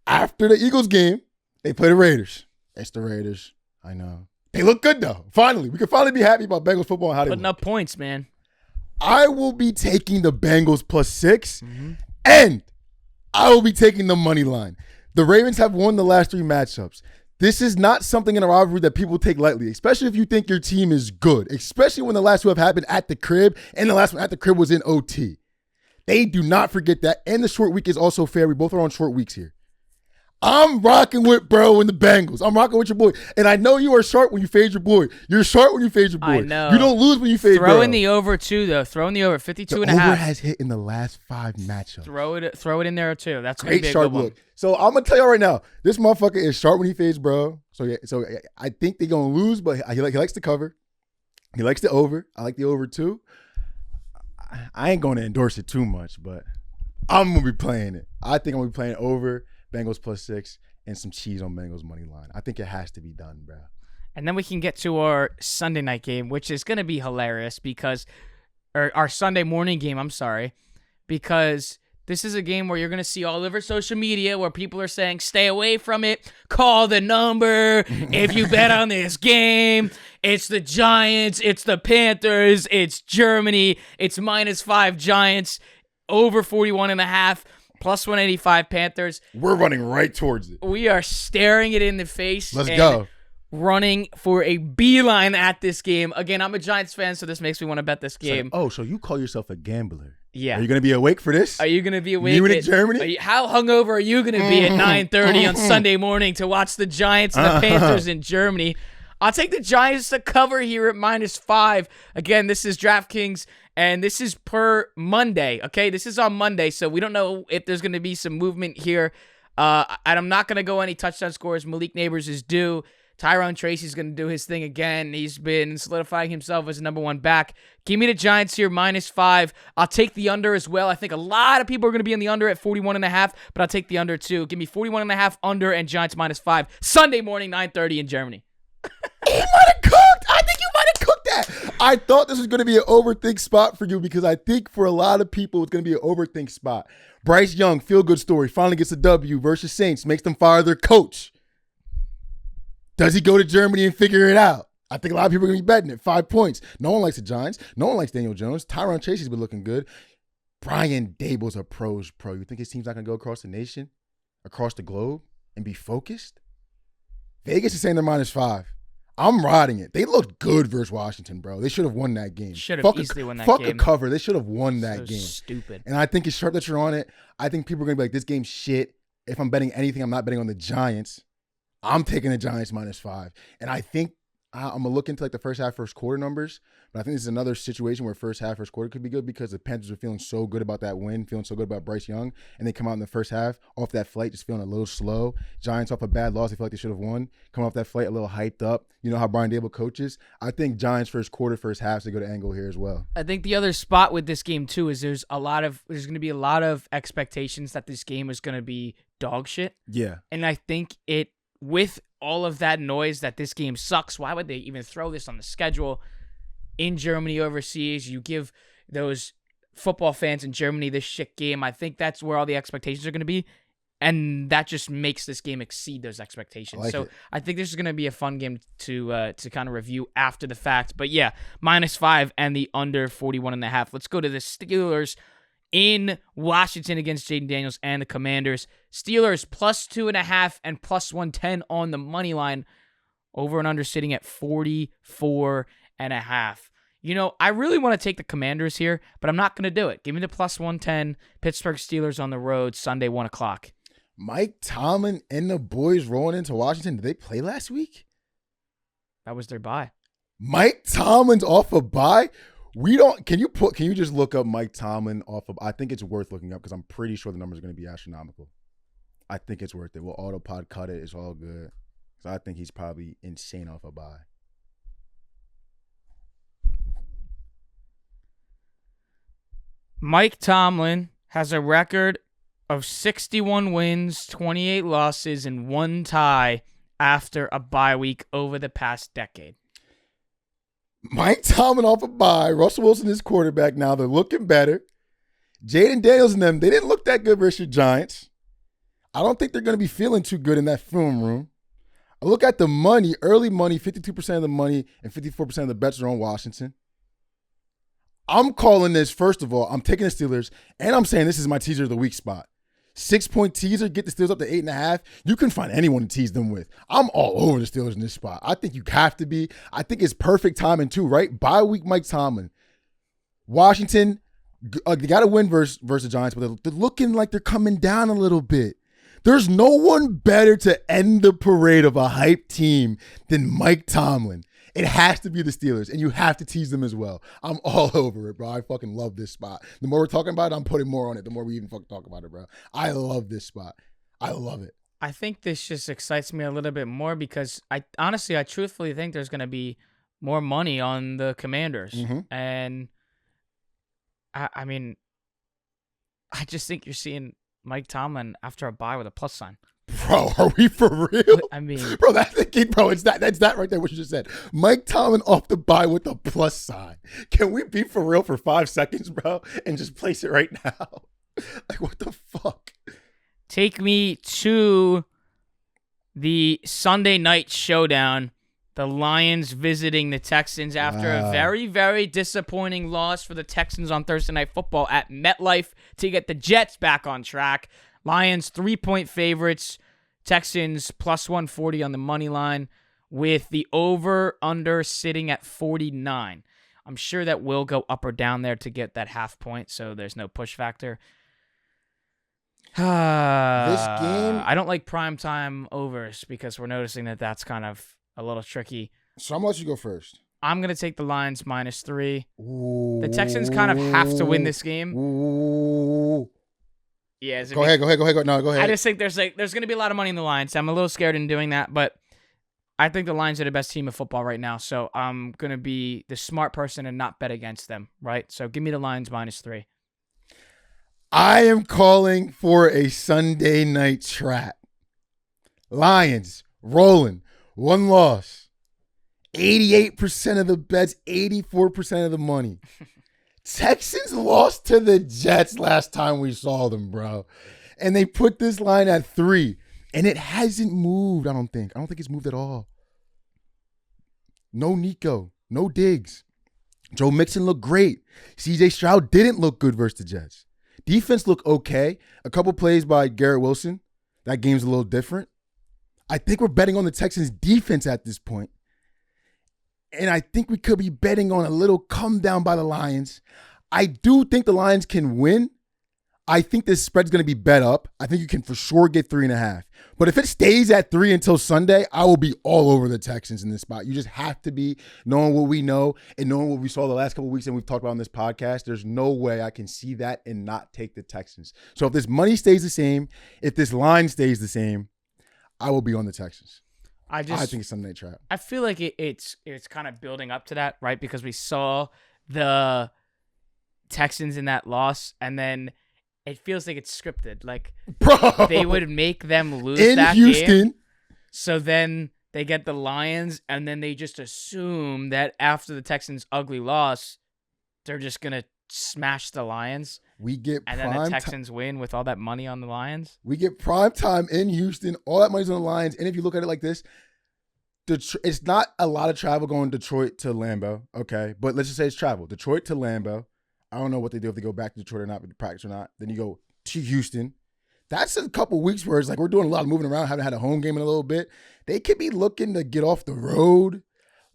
[SPEAKER 1] After the Eagles game, they play the Raiders. It's the Raiders. I know. They look good, though. Finally. We can finally be happy about Bengals football and how they
[SPEAKER 2] Putting
[SPEAKER 1] look.
[SPEAKER 2] up points, man.
[SPEAKER 1] I will be taking the Bengals +6, and I will be taking the money line. The Ravens have won the last 3 matchups. This is not something in a rivalry that people take lightly, especially if you think your team is good, especially when the last 2 have happened at the crib, and the last one at the crib was in OT. They do not forget that, and the short week is also fair. We both are on short weeks here. I'm rocking with bro and the Bengals. I'm rocking with your boy. And I know you are sharp when you fade your boy. You're sharp when you fade your boy.
[SPEAKER 2] I know.
[SPEAKER 1] You don't lose when you fade bro.
[SPEAKER 2] Throw in the over, too, though. Throw in the over, 52 and a half.
[SPEAKER 1] The over has hit in the last 5 matchups.
[SPEAKER 2] Throw it in there, too. That's
[SPEAKER 1] great
[SPEAKER 2] be a
[SPEAKER 1] sharp
[SPEAKER 2] good one.
[SPEAKER 1] look. So I'm going to tell you right now, this motherfucker is sharp when he fades bro. So I think they're going to lose, but he likes to cover. He likes the over. I like the over, too. I ain't going to endorse it too much, but I'm going to be playing it. I think I'm going to be playing over, Bengals +6. And some cheese on Bengals money line. I think it has to be done, bro.
[SPEAKER 2] And then we can get to our Sunday night game, which is going to be hilarious or our Sunday morning game, I'm sorry, because this is a game where you're going to see all over social media where people are saying, stay away from it, call the number, if you bet on this game, it's the Giants, it's the Panthers, it's Germany, it's -5 Giants, over 41.5. +185 Panthers.
[SPEAKER 1] We're running right towards it.
[SPEAKER 2] We are staring it in the face.
[SPEAKER 1] Let's go.
[SPEAKER 2] Running for a beeline at this game. Again, I'm a Giants fan, so this makes me want to bet this game.
[SPEAKER 1] So you call yourself a gambler?
[SPEAKER 2] Yeah.
[SPEAKER 1] Are you going to be awake for this?
[SPEAKER 2] Are you going to be awake?
[SPEAKER 1] Munich, Germany?
[SPEAKER 2] How hungover are you going to be at 9:30 on Sunday morning to watch the Giants and the Panthers in Germany? I'll take the Giants to cover here at -5. Again, this is DraftKings. And this is per Monday, okay? This is on Monday, so we don't know if there's going to be some movement here. And I'm not going to go any touchdown scores. Malik Neighbors is due. Tyrone Tracy's going to do his thing again. He's been solidifying himself as number 1 back. Give me the Giants here, -5. I'll take the under as well. I think a lot of people are going to be in the under at 41.5, but I'll take the under too. Give me 41.5 under and Giants -5. Sunday morning, 9:30 in Germany.
[SPEAKER 1] He might have cooked. I think you might have cooked that. I thought this was going to be an overthink spot for you because I think for a lot of people it's going to be an overthink spot. Bryce Young, feel-good story, finally gets a W versus Saints, makes them fire their coach. Does he go to Germany and figure it out? I think a lot of people are going to be betting it. 5 points. No one likes the Giants. No one likes Daniel Jones. Tyrone Tracy's been looking good. Brian Dable's a pro. You think his team's not going to go across the nation, across the globe, and be focused? Vegas is saying they're -5. I'm riding it. They looked good versus Washington, bro. They should have won that game.
[SPEAKER 2] Should have easily won that game.
[SPEAKER 1] Fuck a cover. They should have won that game.
[SPEAKER 2] Stupid.
[SPEAKER 1] And I think it's sharp that you're on it. I think people are going to be like, this game's shit. If I'm betting anything, I'm not betting on the Giants. I'm taking the Giants -5. And I think I'm going to look into like the first half, first quarter numbers. But I think this is another situation where first half, first quarter could be good because the Panthers are feeling so good about that win, feeling so good about Bryce Young. And they come out in the first half off that flight, just feeling a little slow. Giants off a bad loss. They feel like they should have won. Come off that flight a little hyped up. You know how Brian Dable coaches. I think Giants first quarter, first half, they go to angle here as well.
[SPEAKER 2] I think the other spot with this game too is there's going to be a lot of expectations that this game is going to be dog shit.
[SPEAKER 1] Yeah.
[SPEAKER 2] And I think with all of that noise that this game sucks, why would they even throw this on the schedule in Germany overseas? You give those football fans in Germany this shit game. I think that's where all the expectations are going to be, and that just makes this game exceed those expectations. I think this is going to be a fun game to kind of review after the fact. But yeah, -5 and the under 41.5. Let's go to the Steelers in Washington against Jaden Daniels and the Commanders. Steelers +2.5 and +110 on the money line. Over and under sitting at 44.5. You know, I really want to take the Commanders here, but I'm not going to do it. Give me the +110. Pittsburgh Steelers on the road, Sunday, 1 o'clock.
[SPEAKER 1] Mike Tomlin and the boys rolling into Washington. Did they play last week?
[SPEAKER 2] That was their bye.
[SPEAKER 1] Mike Tomlin's off a bye? Can you just look up Mike Tomlin off of, I think it's worth looking up because I'm pretty sure the numbers are going to be astronomical. I think it's worth it. We'll autopod cut it. It's all good. So I think he's probably insane off a bye.
[SPEAKER 2] Mike Tomlin has a record of 61 wins, 28 losses, and 1 tie after a bye week over the past decade.
[SPEAKER 1] Mike Tomlin off a bye. Russell Wilson is quarterback now. They're looking better. Jaden Daniels and them, they didn't look that good versus the Giants.
[SPEAKER 3] I don't think they're going to be feeling too good in that film room. I look at the money, early money, 52% of the money and 54% of the bets are on Washington. I'm calling this, first of all, I'm taking the Steelers, and I'm saying this is my teaser of the week spot. 6-point teaser, get the Steelers up to 8.5. You can find anyone to tease them with. I'm all over the Steelers in this spot. I think you have to be. I think it's perfect timing too, right? Bye week Mike Tomlin. Washington, they got to win versus the Giants, but they're looking like they're coming down a little bit. There's no one better to end the parade of a hype team than Mike Tomlin. It has to be the Steelers, and you have to tease them as well. I'm all over it, bro. I fucking love this spot. The more we're talking about it, I'm putting more on it. The more we even fucking talk about it, bro. I love this spot. I love it.
[SPEAKER 2] I think this just excites me a little bit more because I truthfully think there's going to be more money on the Commanders.
[SPEAKER 3] Mm-hmm.
[SPEAKER 2] And I mean, I just think you're seeing Mike Tomlin after a bye with a plus sign.
[SPEAKER 3] Bro, are we for real?
[SPEAKER 2] I mean,
[SPEAKER 3] bro, that's the key, bro. That's that right there, what you just said. Mike Tomlin off the bye with a plus sign. Can we be for real for 5 seconds, bro, and just place it right now? Like, what the fuck?
[SPEAKER 2] Take me to the Sunday night showdown. The Lions visiting the Texans after a very, very disappointing loss for the Texans on Thursday Night Football at MetLife to get the Jets back on track. Lions 3-point favorites. Texans plus 140 on the money line with the over-under sitting at 49. I'm sure that will go up or down there to get that half point, so there's no push factor.
[SPEAKER 3] This game...
[SPEAKER 2] I don't like primetime overs because we're noticing that that's kind of a little tricky.
[SPEAKER 3] So I'm going to let you go first.
[SPEAKER 2] I'm going to take the Lions -3.
[SPEAKER 3] Ooh.
[SPEAKER 2] The Texans kind of have to win this game.
[SPEAKER 3] Ooh.
[SPEAKER 2] Yeah,
[SPEAKER 3] go ahead. No, go ahead.
[SPEAKER 2] I just think there's going to be a lot of money in the Lions. I'm a little scared in doing that, but I think the Lions are the best team of football right now, so I'm going to be the smart person and not bet against them, right? So give me the Lions -3.
[SPEAKER 3] I am calling for a Sunday night trap. Lions rolling. 1 loss. 88% of the bets, 84% of the money. Texans lost to the Jets last time we saw them, bro. And they put this line at 3. And it hasn't moved, I don't think. I don't think it's moved at all. No Nico. No Diggs. Joe Mixon looked great. CJ Stroud didn't look good versus the Jets. Defense looked okay. A couple plays by Garrett Wilson. That game's a little different. I think we're betting on the Texans' defense at this point. And I think we could be betting on a little come down by the Lions. I do think the Lions can win. I think this spread's going to be bet up. I think you can for sure get 3.5. But if it stays at 3 until Sunday, I will be all over the Texans in this spot. You just have to be knowing what we know and knowing what we saw the last couple of weeks and we've talked about on this podcast. There's no way I can see that and not take the Texans. So if this money stays the same, if this line stays the same, I will be on the Texans. I think it's Sunday trap.
[SPEAKER 2] I feel like it's kind of building up to that, right? Because we saw the Texans in that loss, and then it feels like it's scripted. Like,
[SPEAKER 3] bro,
[SPEAKER 2] they would make them lose
[SPEAKER 3] in
[SPEAKER 2] that
[SPEAKER 3] Houston.
[SPEAKER 2] game. So then they get the Lions, and then they just assume that after the Texans' ugly loss, they're just going to smash the Lions.
[SPEAKER 3] We get
[SPEAKER 2] and then the Texans win with all that money on the Lions.
[SPEAKER 3] We get prime time in Houston. All that money's on the Lions. And if you look at it like this, it's not a lot of travel going Detroit to Lambeau, okay? But let's just say it's travel. Detroit to Lambeau. I don't know what they do if they go back to Detroit or not, but practice or not. Then you go to Houston. That's a couple weeks where it's like we're doing a lot of moving around, haven't had a home game in a little bit. They could be looking to get off the road.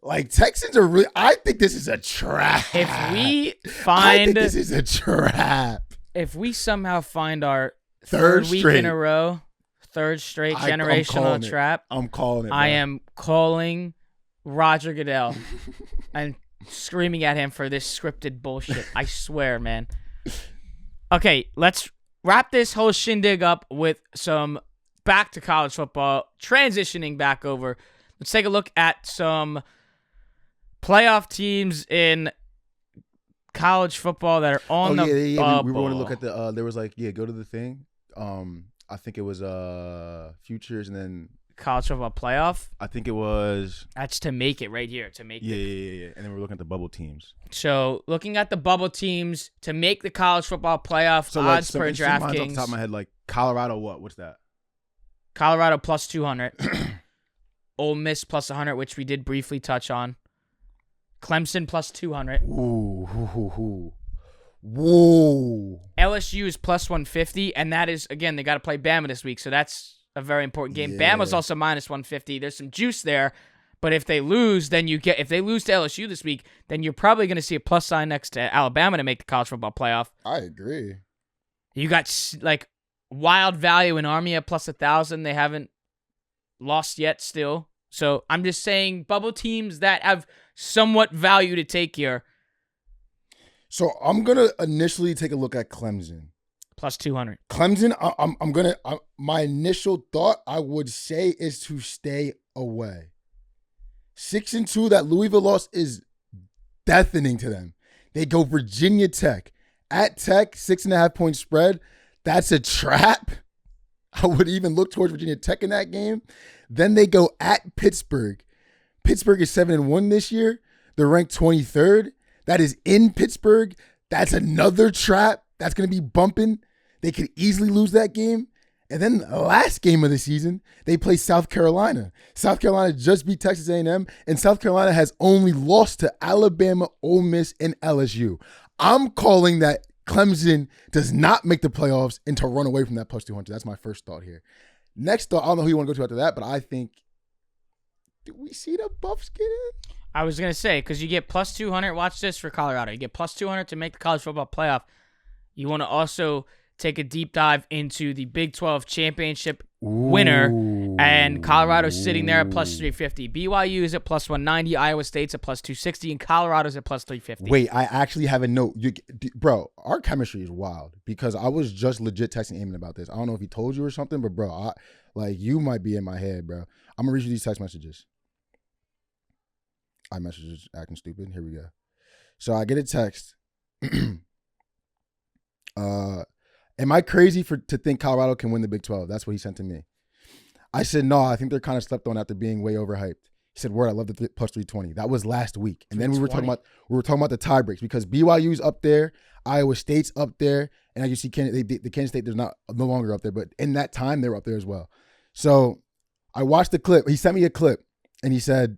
[SPEAKER 3] Like, Texans are really – I think this is a trap.
[SPEAKER 2] If we
[SPEAKER 3] I think this is a trap.
[SPEAKER 2] If we somehow find our
[SPEAKER 3] third
[SPEAKER 2] week
[SPEAKER 3] straight
[SPEAKER 2] in a row, third straight generational trap,
[SPEAKER 3] I'm calling it.
[SPEAKER 2] I am calling Roger Goodell and screaming at him for this scripted bullshit. I swear, man. Okay, let's wrap this whole shindig up with some back to college football, transitioning back over. Let's take a look at some playoff teams in college football that are on the bubble.
[SPEAKER 3] We want to look at the there was like go to the thing. I think it was futures and then
[SPEAKER 2] college football playoff.
[SPEAKER 3] I think it was
[SPEAKER 2] that's to make it right here to make
[SPEAKER 3] yeah. And then we're looking at the bubble teams.
[SPEAKER 2] So looking at the bubble teams to make the college football playoff odds per DraftKings.
[SPEAKER 3] Off the top of my head, like Colorado, what's that?
[SPEAKER 2] Colorado plus 200. Ole Miss plus 100, which we did briefly touch on. Clemson plus 200.
[SPEAKER 3] Ooh. Whoa.
[SPEAKER 2] LSU is plus 150, and that is, again, they got to play Bama this week, so that's a very important game.
[SPEAKER 3] Yeah.
[SPEAKER 2] Bama's also minus 150. There's some juice there, but if they lose, if they lose to LSU this week, then you're probably going to see a plus sign next to Alabama to make the college football playoff.
[SPEAKER 3] I agree.
[SPEAKER 2] You got like wild value in Army at plus 1,000. They haven't lost yet still. So I'm just saying bubble teams that have somewhat value to take here.
[SPEAKER 3] So I'm going to initially take a look at Clemson.
[SPEAKER 2] Plus 200.
[SPEAKER 3] Clemson, I'm going to, my initial thought I would say is to stay away. 6-2, that Louisville loss is deafening to them. They go Virginia Tech. At Tech, 6.5 point spread. That's a trap. I would even look towards Virginia Tech in that game. Then they go at Pittsburgh. Pittsburgh is 7-1 this year. They're ranked 23rd. That is in Pittsburgh. That's another trap. That's going to be bumping. They could easily lose that game. And then the last game of the season, they play South Carolina. South Carolina just beat Texas A&M, and South Carolina has only lost to Alabama, Ole Miss, and LSU. I'm calling that Clemson does not make the playoffs and to run away from that plus 200. That's my first thought here. Next thought, I don't know who you want to go to after that, but I think, do we see the Buffs get in?
[SPEAKER 2] I was going to say, because you get plus 200. Watch this for Colorado. You get plus 200 to make the college football playoff. You want to also take a deep dive into the Big 12 championship winner, and Colorado's sitting there at plus 350. BYU is at plus 190. Iowa State's at plus 260, and Colorado's at plus 350.
[SPEAKER 3] Wait, I actually have a note. Bro, our chemistry is wild because I was just legit texting Eamon about this. I don't know if he told you or something, but bro, you might be in my head, bro. I'm going to read you these text messages. iMessages acting stupid. Here we go. So I get a text. Am I crazy to think Colorado can win the Big 12? That's what he sent to me. I said, no, I think they're kind of slept on after being way overhyped. He said, word, I love the plus 320. That was last week. And then we were talking about the tie breaks because BYU's up there, Iowa State's up there, and as you see, the Kansas State, there's no longer up there, but in that time, they were up there as well. So I watched the clip. He sent me a clip, and he said,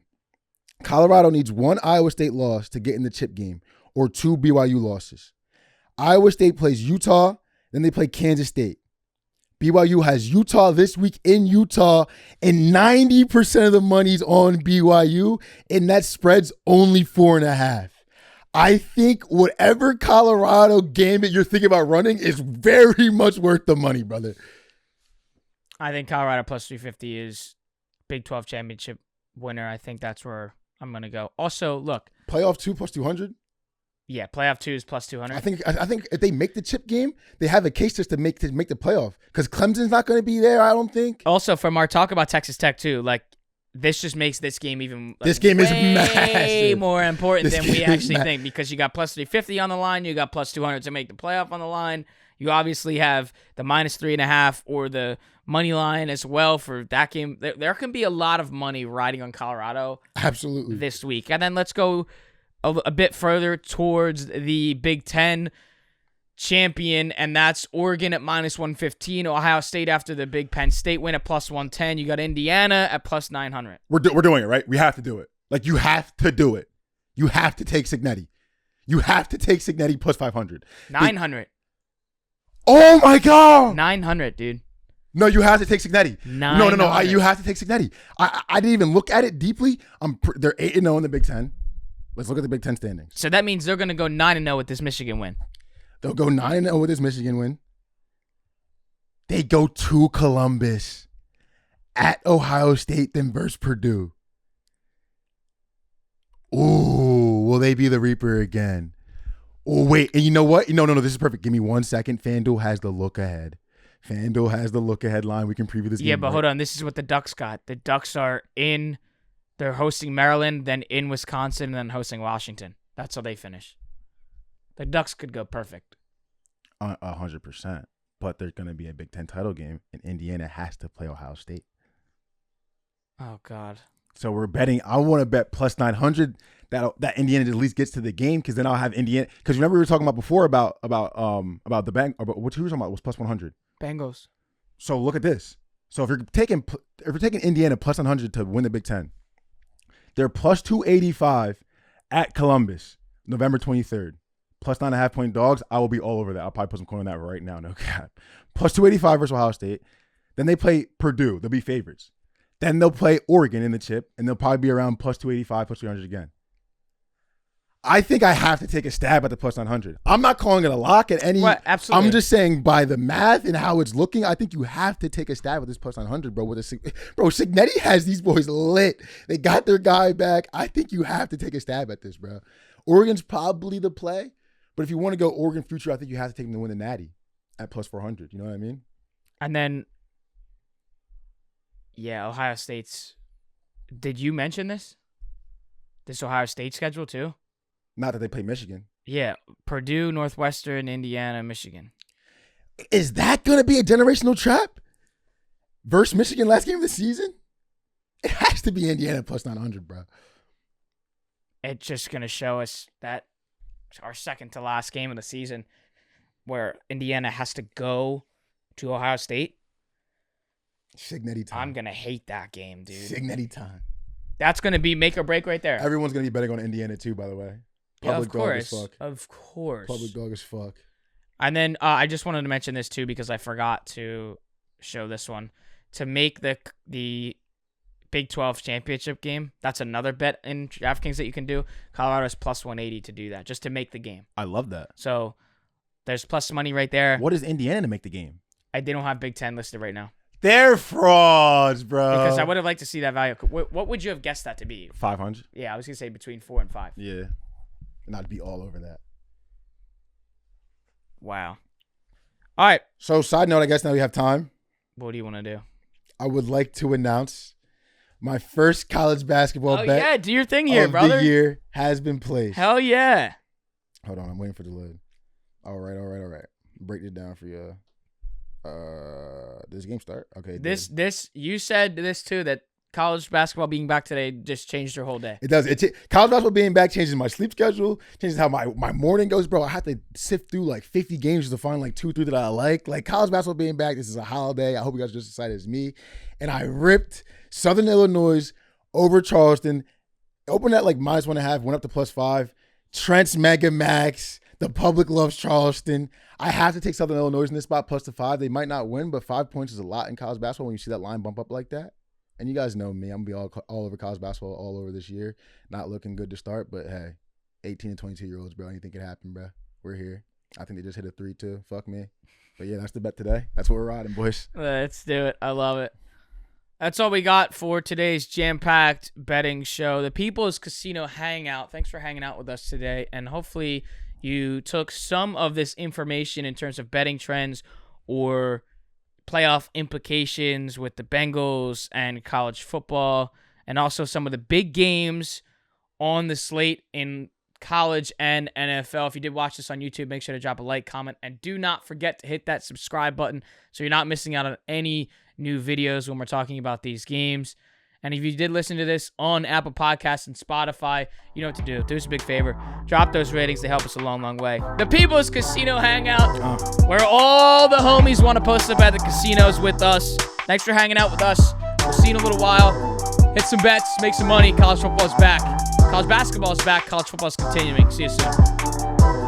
[SPEAKER 3] Colorado needs one Iowa State loss to get in the chip game or 2 BYU losses. Iowa State plays Utah, then they play Kansas State. BYU has Utah this week in Utah, and 90% of the money's on BYU, and that spread's only 4.5. I think whatever Colorado gambit you're thinking about running is very much worth the money, brother.
[SPEAKER 2] I think Colorado plus 350 is Big 12 championship winner. I think that's where I'm going to go. Also, look.
[SPEAKER 3] Playoff 2 plus 200?
[SPEAKER 2] Yeah, playoff 2 is plus 200.
[SPEAKER 3] I think if they make the chip game, they have a case just to make the playoff because Clemson's not going to be there. I don't think.
[SPEAKER 2] Also, from our talk about Texas Tech too, like this just makes this game even. Like,
[SPEAKER 3] this game is
[SPEAKER 2] way
[SPEAKER 3] massive.
[SPEAKER 2] More important than we actually think because you got plus 350 on the line, you got plus 200 to make the playoff on the line. You obviously have the minus 3.5 or the money line as well for that game. There can be a lot of money riding on Colorado.
[SPEAKER 3] Absolutely.
[SPEAKER 2] This week, and then let's go a bit further towards the Big Ten champion, and that's Oregon at minus 115, Ohio State after the big Penn State win at plus 110. You got Indiana at plus 900.
[SPEAKER 3] We're doing it, right? We have to do it. Like, you have to do it. You have to take Cignetti. You have to take Cignetti plus 500.
[SPEAKER 2] 900.
[SPEAKER 3] Oh, my God.
[SPEAKER 2] 900, dude.
[SPEAKER 3] No, you have to take Cignetti. No. You have to take Cignetti. I didn't even look at it deeply. They're 8-0 in the Big Ten. Let's look at the Big Ten standings.
[SPEAKER 2] So that means they're going to go 9-0 with this Michigan win.
[SPEAKER 3] They'll go 9-0 with this Michigan win. They go to Columbus, at Ohio State, then versus Purdue. Ooh, will they be the Reaper again? Oh, wait. And you know what? No. This is perfect. Give me 1 second. FanDuel has the look ahead. FanDuel has the look ahead line. We can preview this game.
[SPEAKER 2] Yeah, but hold on. This is what the Ducks got. The Ducks are in. They're hosting Maryland, then in Wisconsin, and then hosting Washington. That's how they finish. The Ducks could go perfect.
[SPEAKER 3] 100%. But there's going to be a Big Ten title game, and Indiana has to play Ohio State.
[SPEAKER 2] Oh, God.
[SPEAKER 3] So we're betting. I want to bet plus 900 that Indiana at least gets to the game because then I'll have Indiana. Because remember we were talking about before about the bank. What you were talking about was plus 100.
[SPEAKER 2] Bengals.
[SPEAKER 3] So look at this. So if you're taking Indiana plus 100 to win the Big Ten, they're plus 285 at Columbus, November 23rd. Plus 9.5 point dogs. I will be all over that. I'll probably put some coin on that right now. No cap. Plus 285 versus Ohio State. Then they play Purdue. They'll be favorites. Then they'll play Oregon in the chip, and they'll probably be around plus 285, plus 300 again. I think I have to take a stab at the plus 900. I'm not calling it a lock at any.
[SPEAKER 2] Right, absolutely.
[SPEAKER 3] I'm just saying by the math and how it's looking, I think you have to take a stab at this plus 900, bro. Signetti has these boys lit. They got their guy back. I think you have to take a stab at this, bro. Oregon's probably the play, but if you want to go Oregon future, I think you have to take them to win the Natty at plus 400. You know what I mean?
[SPEAKER 2] And then, yeah, Ohio State's. Did you mention this? This Ohio State schedule too?
[SPEAKER 3] Not that they play Michigan.
[SPEAKER 2] Yeah, Purdue, Northwestern, Indiana, Michigan.
[SPEAKER 3] Is that going to be a generational trap versus Michigan last game of the season? It has to be Indiana plus 900, bro.
[SPEAKER 2] It's just going to show us that our second to last game of the season where Indiana has to go to Ohio State.
[SPEAKER 3] Signetti time.
[SPEAKER 2] I'm going to hate that game, dude.
[SPEAKER 3] Signetti time.
[SPEAKER 2] That's going to be make or break right there.
[SPEAKER 3] Everyone's going to be betting on Indiana too, by the way.
[SPEAKER 2] Public
[SPEAKER 3] dog as fuck.
[SPEAKER 2] Of course.
[SPEAKER 3] Public dog as fuck.
[SPEAKER 2] And then I just wanted to mention this too because I forgot to show this one. To make the Big 12 championship game, that's another bet in DraftKings that you can do. Colorado's plus 180 to do that, just to make the game.
[SPEAKER 1] I love that.
[SPEAKER 2] So there's plus money right there.
[SPEAKER 1] What is Indiana to make the game?
[SPEAKER 2] They don't have Big 10 listed right now.
[SPEAKER 1] They're frauds, bro.
[SPEAKER 2] Because I would have liked to see that value. What would you have guessed that to be?
[SPEAKER 1] 500.
[SPEAKER 2] Yeah, I was going to say between 4 and 5.
[SPEAKER 1] Yeah.
[SPEAKER 3] And I'd be all over that.
[SPEAKER 2] Wow. All right.
[SPEAKER 3] So, side note, I guess now we have time.
[SPEAKER 2] What do you want to do?
[SPEAKER 3] I would like to announce my first college basketball bet.
[SPEAKER 2] Yeah, do your thing here,
[SPEAKER 3] of
[SPEAKER 2] brother.
[SPEAKER 3] the year has been placed.
[SPEAKER 2] Hell yeah.
[SPEAKER 3] Hold on, I'm waiting for the load. All right. Break it down for you. Does the game start? Okay.
[SPEAKER 2] This you said this too, that college basketball being back today just changed your whole day.
[SPEAKER 3] It does. College basketball being back changes my sleep schedule, changes how my morning goes, bro. I have to sift through like 50 games to find like 2 or 3 that I like. Like college basketball being back, this is a holiday. I hope you guys are just as excited as me. And I ripped Southern Illinois over Charleston, opened at like -1.5, went up to +5. Trent's Mega Max. The public loves Charleston. I have to take Southern Illinois in this spot +5. They might not win, but 5 points is a lot in college basketball when you see that line bump up like that. And you guys know me. I'm going to be all over college basketball all over this year. Not looking good to start, but hey, 18 and 22-year-olds, bro. Anything can happen, bro. We're here. I think they just hit a 3 too. Fuck me. But yeah, that's the bet today. That's what we're riding, boys.
[SPEAKER 2] Let's do it. I love it. That's all we got for today's jam-packed betting show, the People's Casino Hangout. Thanks for hanging out with us today, and hopefully you took some of this information in terms of betting trends or playoff implications with the Bengals and college football, and also some of the big games on the slate in college and NFL. If you did watch this on YouTube, make sure to drop a like, comment, and do not forget to hit that subscribe button so you're not missing out on any new videos when we're talking about these games. And if you did listen to this on Apple Podcasts and Spotify, you know what to do. Do us a big favor. Drop those ratings. They help us a long, long way. The People's Casino Hangout, where all the homies want to post up at the casinos with us. Thanks for hanging out with us. We'll see you in a little while. Hit some bets. Make some money. College football is back. College basketball is back. College football is continuing. See you soon.